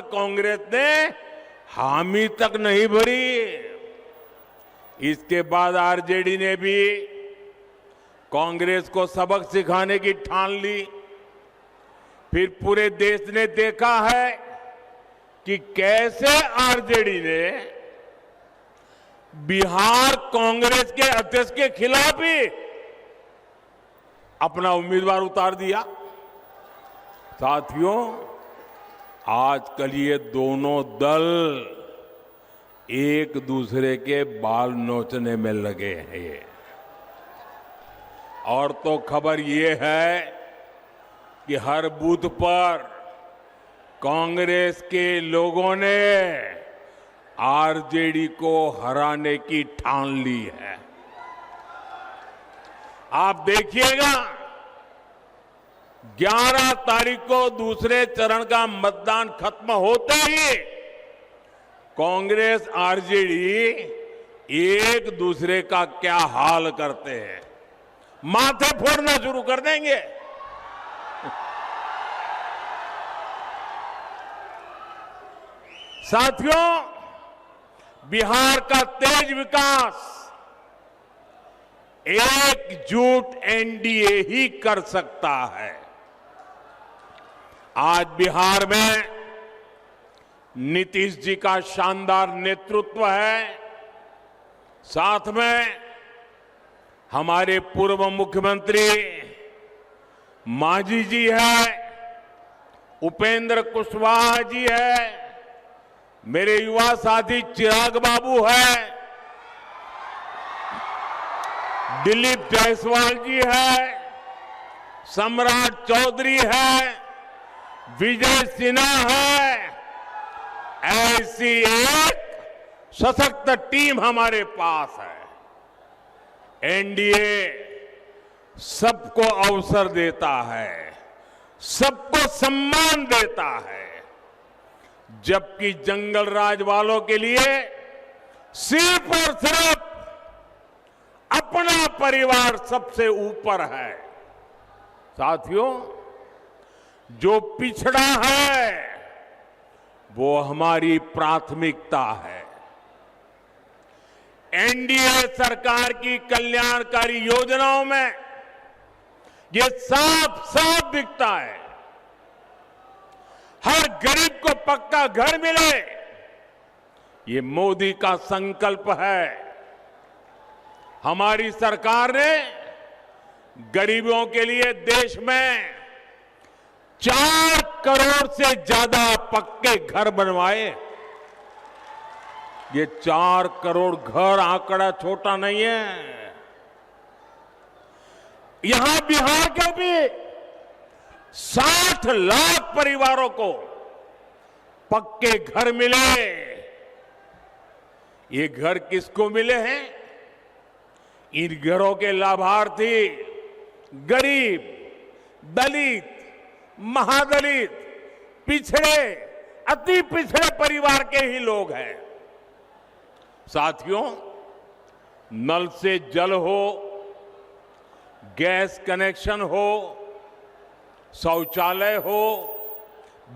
कांग्रेस ने हामी तक नहीं भरी। इसके बाद आरजेडी ने भी कांग्रेस को सबक सिखाने की ठान ली। फिर पूरे देश ने देखा है कि कैसे आरजेडी ने बिहार कांग्रेस के अध्यक्ष के खिलाफ ही अपना उम्मीदवार उतार दिया। साथियों, आजकल ये दोनों दल एक दूसरे के बाल नोचने में लगे हैं। और तो खबर ये है कि हर बूथ पर कांग्रेस के लोगों ने आरजेडी को हराने की ठान ली है। आप देखिएगा, 11 तारीख को दूसरे चरण का मतदान खत्म होते ही कांग्रेस आरजेडी एक दूसरे का क्या हाल करते हैं, माथे फोड़ना शुरू कर देंगे। साथियों, बिहार का तेज विकास एकजुट एनडीए ही कर सकता है। आज बिहार में नीतीश जी का शानदार नेतृत्व है, साथ में हमारे पूर्व मुख्यमंत्री मांझी जी है, उपेंद्र कुशवाहा जी है, मेरे युवा साथी चिराग बाबू है, दिलीप जायसवाल जी है, सम्राट चौधरी है, विजय सिन्हा है। ऐसी एक सशक्त टीम हमारे पास है। एनडीए सबको अवसर देता है, सबको सम्मान देता है, जबकि जंगल राज वालों के लिए सिर्फ और सिर्फ अपना परिवार सबसे ऊपर है। साथियों, जो पिछड़ा है वो हमारी प्राथमिकता है। एनडीए सरकार की कल्याणकारी योजनाओं में ये साफ साफ दिखता है। हर गरीब को पक्का घर मिले, ये मोदी का संकल्प है। हमारी सरकार ने गरीबों के लिए देश में 4 करोड़ से ज्यादा पक्के घर बनवाए। ये 4 करोड़ घर आंकड़ा छोटा नहीं है। यहां बिहार के भी 60 लाख परिवारों को पक्के घर मिले। ये घर किसको मिले हैं? इन घरों के लाभार्थी गरीब, दलित, महादलित, पिछड़े, अति पिछड़े परिवार के ही लोग हैं। साथियों, नल से जल हो, गैस कनेक्शन हो, शौचालय हो,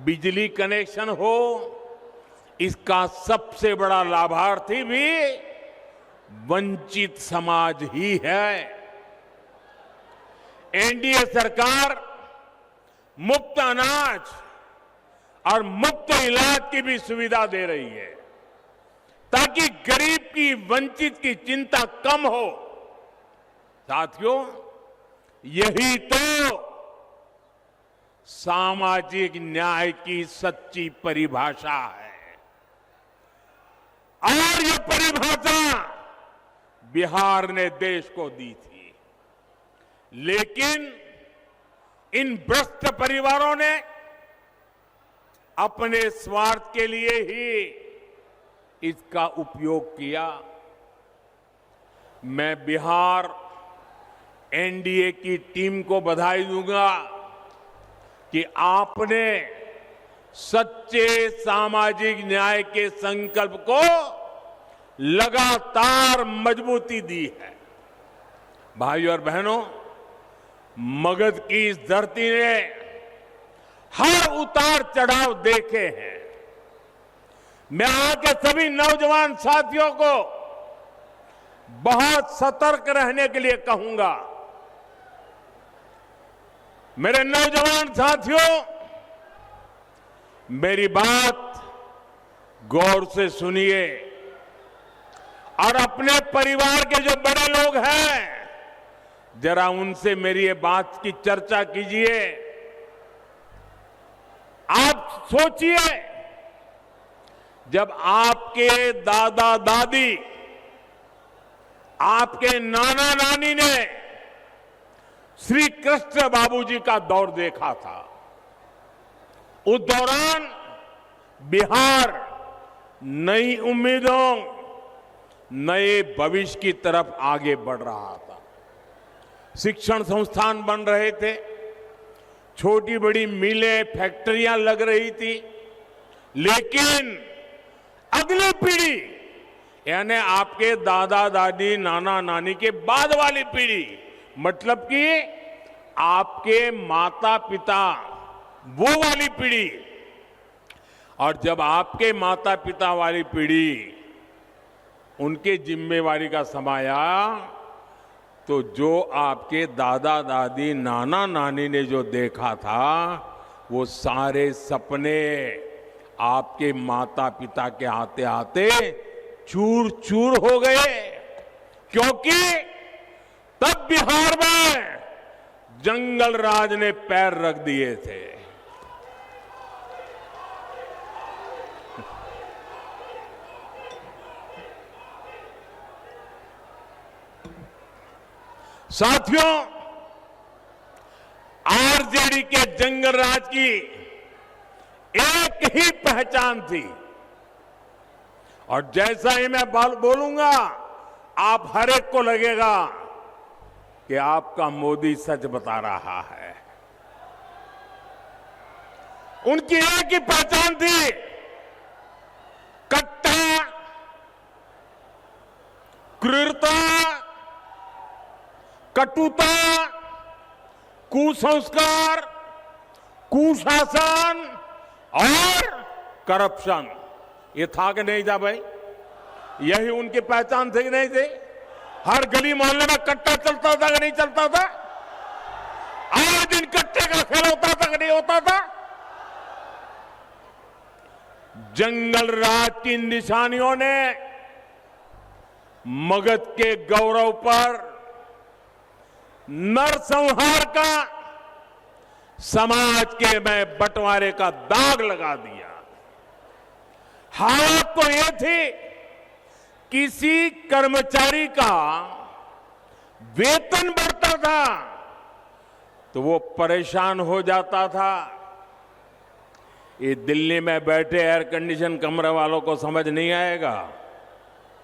बिजली कनेक्शन हो, इसका सबसे बड़ा लाभार्थी भी वंचित समाज ही है। एनडीए सरकार मुफ्त अनाज और मुफ्त इलाज की भी सुविधा दे रही है, ताकि गरीब की, वंचित की चिंता कम हो। साथियों, यही तो सामाजिक न्याय की सच्ची परिभाषा है। और ये परिभाषा बिहार ने देश को दी थी। लेकिन इन भ्रष्ट परिवारों ने अपने स्वार्थ के लिए ही इसका उपयोग किया। मैं बिहार एनडीए की टीम को बधाई दूंगा कि आपने सच्चे सामाजिक न्याय के संकल्प को लगातार मजबूती दी है। भाइयों और बहनों, मगध की इस धरती ने हर उतार चढ़ाव देखे हैं, मैं यहां के सभी नौजवान साथियों को बहुत सतर्क रहने के लिए कहूंगा। मेरे नौजवान साथियों, मेरी बात गौर से सुनिए और अपने परिवार के जो बड़े लोग हैं, जरा उनसे मेरी ये बात की चर्चा कीजिए। आप सोचिए, जब आपके दादा दादी, आपके नाना नानी ने श्री कृष्ण बाबूजी का दौर देखा था, उस दौरान बिहार नई उम्मीदों, नए भविष्य की तरफ आगे बढ़ रहा था। शिक्षण संस्थान बन रहे थे, छोटी बड़ी मिलें, फैक्ट्रियां लग रही थी, लेकिन अगली पीढ़ी यानी आपके दादा दादी, नाना नानी के बाद वाली पीढ़ी, मतलब कि आपके माता पिता, वो वाली पीढ़ी, और जब आपके माता पिता वाली पीढ़ी उनके जिम्मेवारी का समय आया, तो जो आपके दादा दादी, नाना नानी ने जो देखा था, वो सारे सपने आपके माता पिता के आते आते चूर चूर हो गए, क्योंकि तब बिहार में जंगल राज ने पैर रख दिए थे। साथियों, आरजेडी के जंगल राज की एक ही पहचान थी, और जैसा ही मैं बोलूंगा, आप हर एक को लगेगा कि आपका मोदी सच बता रहा है। उनकी एक ही पहचान थी, कट्टा, क्रूरता, कटुता, कुसंस्कार, कुशासन और करप्शन। ये था कि नहीं था भाई? यही उनकी पहचान थी कि नहीं थी? हर गली मोहल्ले में कट्टा चलता था कि नहीं चलता था? आए दिन कट्टे का खेल होता था कि नहीं होता था? जंगल राज की निशानियों ने मगध के गौरव पर नरसंहार का, समाज के में बंटवारे का दाग लगा दिया। हालत तो ये थी, किसी कर्मचारी का वेतन बढ़ता था तो वो परेशान हो जाता था। ये दिल्ली में बैठे एयर कंडीशन कमरे वालों को समझ नहीं आएगा।